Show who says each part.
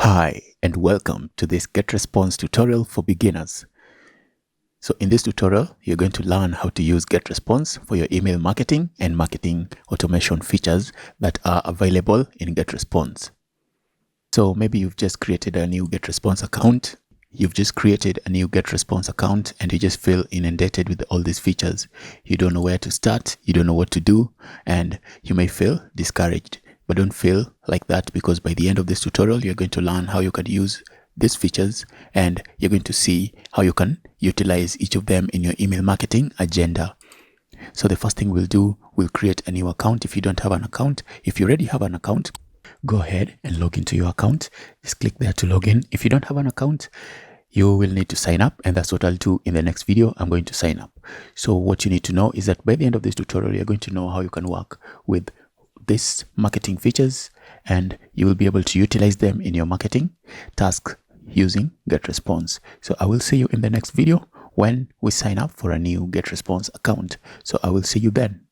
Speaker 1: Hi and welcome to this Getresponse tutorial for beginners. So in this tutorial, you're going to learn how to use Getresponse for your email marketing and marketing automation features that are available in Getresponse. So maybe you've just created a new Getresponse account. You've just created a new Getresponse account and you just feel inundated with all these features. You don't know where to start, you don't know what to do, and you may feel discouraged. But don't feel like that, because by the end of this tutorial, you're going to learn how you can use these features and you're going to see how you can utilize each of them in your email marketing agenda. So the first thing we'll do, we'll create a new account. If you don't have an account, if you already have an account, go ahead and log into your account. Just click there to log in. If you don't have an account, you will need to sign up, and that's what I'll do in the next video. I'm going to sign up. So what you need to know is that by the end of this tutorial, you're going to know how you can work with these marketing features and you will be able to utilize them in your marketing tasks using Getresponse. So I will see you in the next video when we sign up for a new Getresponse account. So I will see you then.